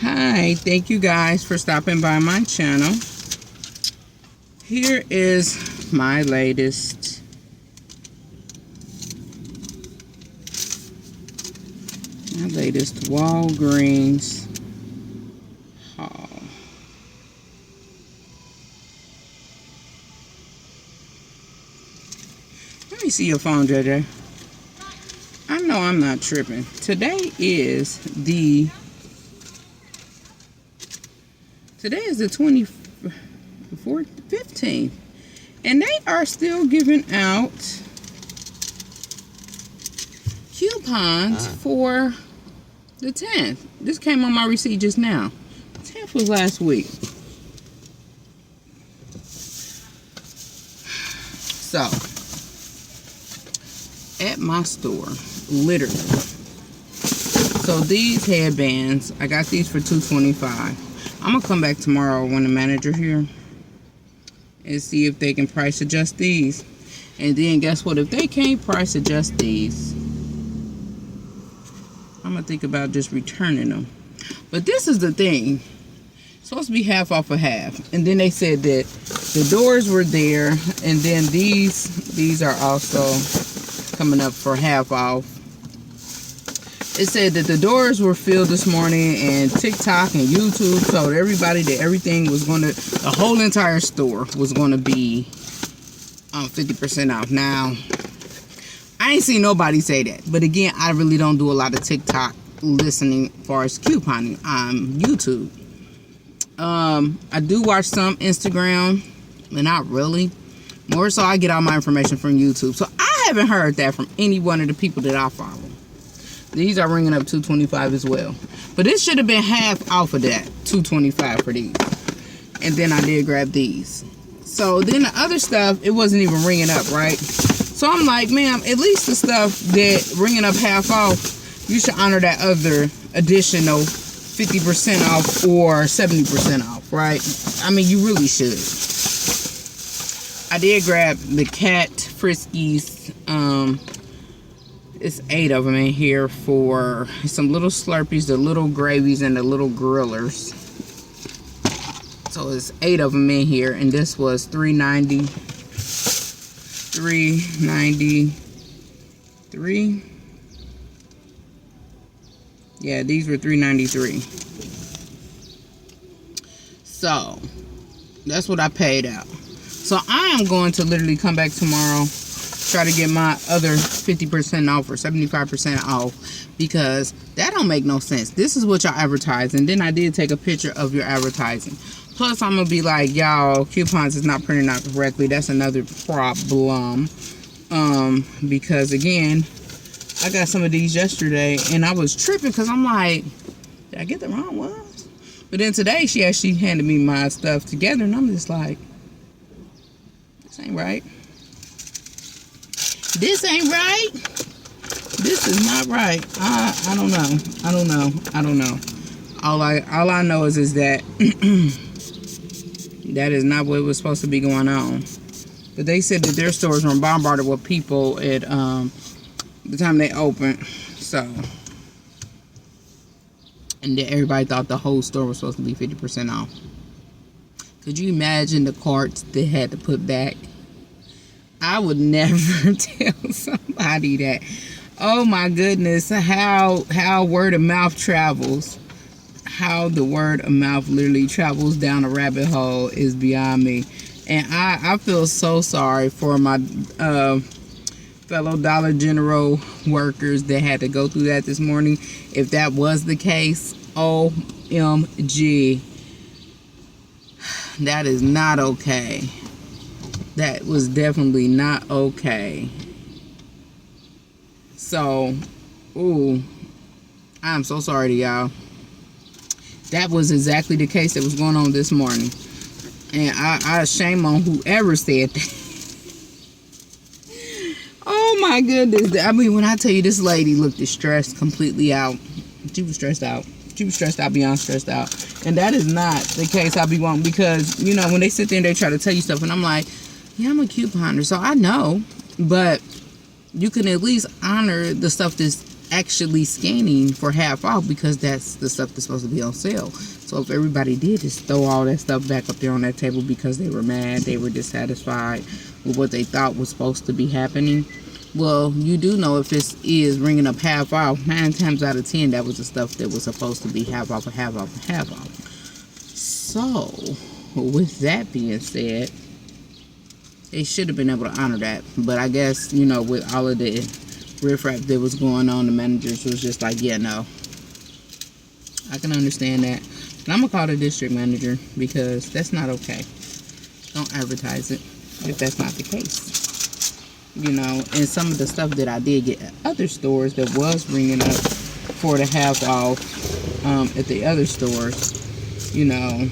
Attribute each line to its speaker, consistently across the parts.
Speaker 1: Hi, thank you guys for stopping by my channel. Here is my latest Walgreens haul. Let me see your phone, JJ. I know I'm not tripping. Today is the 15th, and they are still giving out coupons for the 10th. This came on my receipt just now. 10th was last week. So, at my store, literally. So these headbands, I got these for $2.25. I'm gonna come back tomorrow when the manager here and see if they can price adjust these. And then guess what? If they can't price adjust these, I'm gonna think about just returning them. But this is the thing. It's supposed to be half off of half. And then they said that the doors were there, and then these are also coming up for half off. It said that the doors were filled this morning, and TikTok and YouTube told everybody that everything was going to, the whole entire store was going to be 50% off. Now, I ain't seen nobody say that. But again, I really don't do a lot of TikTok listening as far as couponing on YouTube. I do watch some Instagram, but not really. More so, I get all my information from YouTube. So I haven't heard that from any one of the people that I follow. These are ringing up $2.25 as well. But this should have been half off of that, $2.25 for these. And then I did grab these. So then the other stuff, it wasn't even ringing up, right? So I'm like, ma'am, at least the stuff that ringing up half off, you should honor that other additional 50% off or 70% off, right? I mean, you really should. I did grab the Cat Friskies. It's 8 of them in here for some little Slurpees, the little gravies, and the little grillers. So it's 8 of them in here, and this was $3.90. $3.93. Yeah, these were $3.93. So that's what I paid out. So I am going to literally come back tomorrow, try to get my other 50% off or 75% off, because that don't make no sense. This is what y'all advertise, and then I did take a picture of your advertising. Plus, I'm gonna be like, y'all, coupons is not printed out correctly. That's another problem. Because again, I got some of these yesterday, and I was tripping because I'm like, did I get the wrong ones? But then today, she actually handed me my stuff together, and I'm just like, this ain't right. This ain't right. This is not right. I don't know. I don't know. All I know is that that is not what was supposed to be going on. But they said that their stores were bombarded with people at the time they opened. So, and that everybody thought the whole store was supposed to be 50% off. Could you imagine the carts they had to put back? I would never tell somebody that. Oh my goodness, how word of mouth travels. How the word of mouth literally travels down a rabbit hole is beyond me. And I feel so sorry for my fellow Dollar General workers that had to go through that this morning. If that was the case, OMG. That is not okay. That was definitely not okay. So, ooh, I'm so sorry to y'all. That was exactly the case that was going on this morning. And I shame on whoever said that. Oh my goodness. I mean, when I tell you this lady looked distressed completely out. She was stressed out. She was stressed out beyond stressed out. And that is not the case I be wanting, because, you know, when they sit there and they try to tell you stuff, and I'm like, yeah, I'm a couponer, so I know. But you can at least honor the stuff that's actually scanning for half off because that's the stuff that's supposed to be on sale. So if everybody did just throw all that stuff back up there on that table because they were mad, they were dissatisfied with what they thought was supposed to be happening, well, you do know if this is ringing up half off, 9 times out of 10, that was the stuff that was supposed to be half off, half off, half off. So, with that being said, they should have been able to honor that. But I guess, you know, with all of the riffraff that was going on, the managers was just like, yeah, no. I can understand that. And I'm going to call the district manager because that's not okay. Don't advertise it if that's not the case. You know, and some of the stuff that I did get at other stores that was ringing up for the half off at the other stores, you know,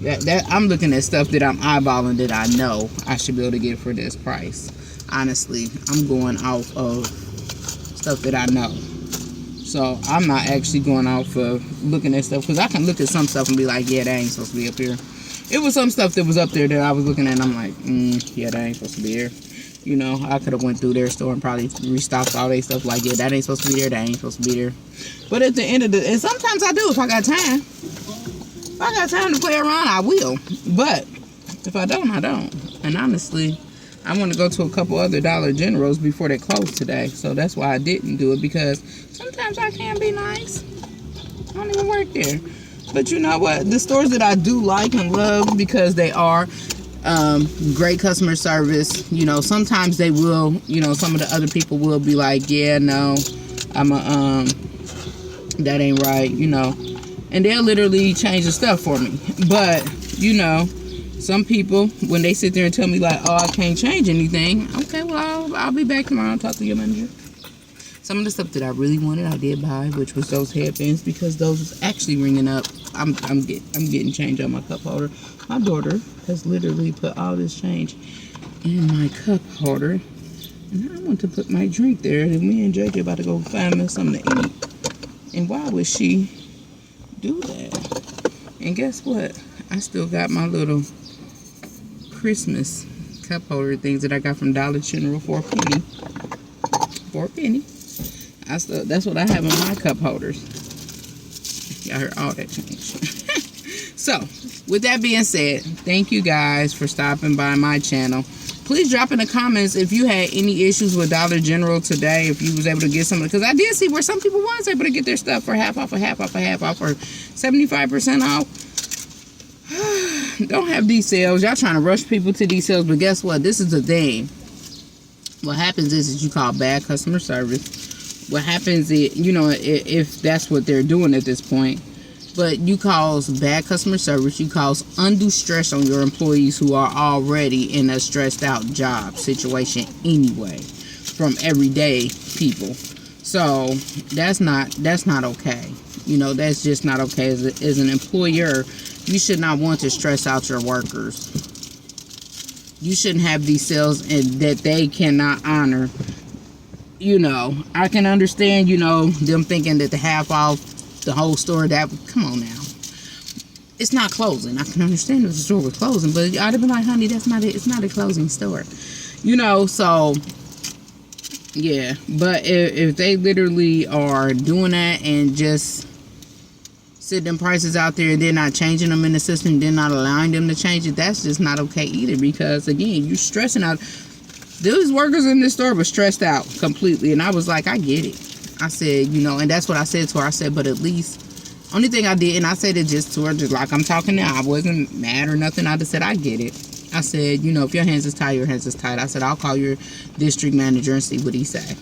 Speaker 1: that I'm looking at stuff that I'm eyeballing that I know I should be able to get for this price. Honestly, I'm going off of stuff that I know. So I'm not actually going off of looking at stuff, because I can look at some stuff and be like, yeah, that ain't supposed to be up here. It was some stuff that was up there that I was looking at and I'm like, yeah, that ain't supposed to be here. You know, I could have went through their store and probably restocked all their stuff like, yeah, that ain't supposed to be there, that ain't supposed to be there. But at the end of the, and sometimes I do if I got time. If I got time to play around, I will. But if I don't, I don't. And honestly, I want to go to a couple other Dollar Generals before they close today. So that's why I didn't do it, because sometimes I can be nice. I don't even work there. But you know what? The stores that I do like and love, because they are great customer service. You know, sometimes they will, you know, some of the other people will be like, yeah, no, that ain't right, you know. And they'll literally change the stuff for me. But, you know, some people, when they sit there and tell me like, oh, I can't change anything. Okay, well, I'll be back tomorrow and talk to your manager. Some of the stuff that I really wanted, I did buy, which was those headbands, because those was actually ringing up. I'm getting change on my cup holder. My daughter has literally put all this change in my cup holder, and I want to put my drink there. And me and JJ about to go find me something to eat. And why would she do that? And guess what? I still got my little Christmas cup holder things that I got from Dollar General for a penny. For a penny. That's what I have in my cup holders. Y'all heard all that change. So, with that being said, thank you guys for stopping by my channel. Please drop in the comments if you had any issues with Dollar General today, if you was able to get some, because I did see where some people was able to get their stuff for half off, or 75% off. Don't have these sales. Y'all trying to rush people to these sales, but guess what? This is the thing. What happens is you call bad customer service. What happens is, you know, if that's what they're doing at this point, but you cause bad customer service, you cause undue stress on your employees who are already in a stressed out job situation anyway, from everyday people. So that's not okay. You know, that's just not okay. As an employer, you should not want to stress out your workers. You shouldn't have these sales and that they cannot honor. You know, I can understand, you know, them thinking that the half off the whole store, that, come on now. It's not closing. I can understand if the store was closing, but I'd have been like, honey, that's not it. It's not a closing store. You know, so, yeah. But if they literally are doing that and just sitting them prices out there and they're not changing them in the system, they're not allowing them to change it, that's just not okay either, because, again, you're stressing out. Those workers in this store were stressed out completely, and I was like, I get it. I said, you know, and that's what I said to her. I said, but at least, only thing I did, and I said it just to her, just like I'm talking now. I wasn't mad or nothing. I just said, I get it. I said, you know, if your hands is tied, your hands is tied. I said, I'll call your district manager and see what he say.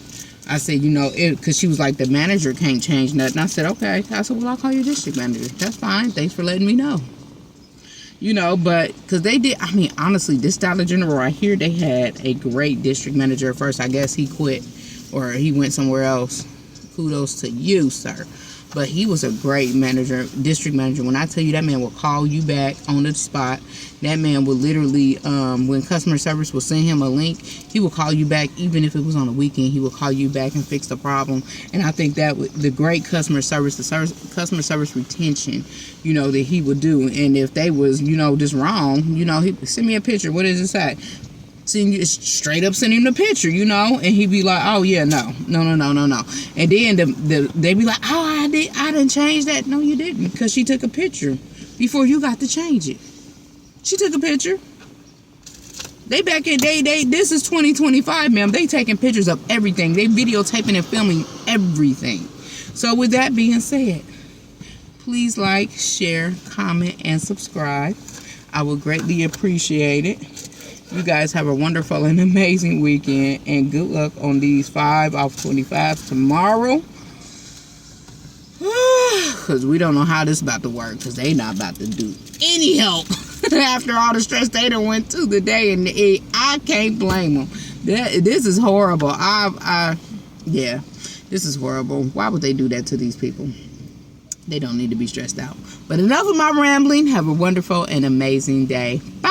Speaker 1: I said, you know, because she was like, the manager can't change nothing. I said, okay. I said, well, I'll call your district manager. That's fine. Thanks for letting me know. You know, but, because they did, I mean, honestly, this Dollar General right here, they had a great district manager at first. I guess he quit, or he went somewhere else. Kudos to you, sir. But he was a great manager, district manager. When I tell you, that man will call you back on the spot. That man would literally, when customer service will send him a link, he will call you back. Even if it was on a weekend, he will call you back and fix the problem. And I think that the great customer service, customer service retention, you know, that he would do. And if they was, you know, just wrong, you know, he send me a picture. What does it say? straight up send him the picture, you know, and he'd be like, oh yeah, no. And then they be like, oh, I didn't change that. No, you didn't, because she took a picture before you got to change it. She took a picture. They back in this is 2025, ma'am. They taking pictures of everything. They videotaping and filming everything. So with that being said, please like, share, comment, and subscribe. I would greatly appreciate it. You guys have a wonderful and amazing weekend, and good luck on these 5 off 25 tomorrow. Because we don't know how this about to work, because they not about to do any help after all the stress they done went through today, and I can't blame them. This is horrible. Yeah, this is horrible. Why would they do that to these people? They don't need to be stressed out. But enough of my rambling. Have a wonderful and amazing day. Bye.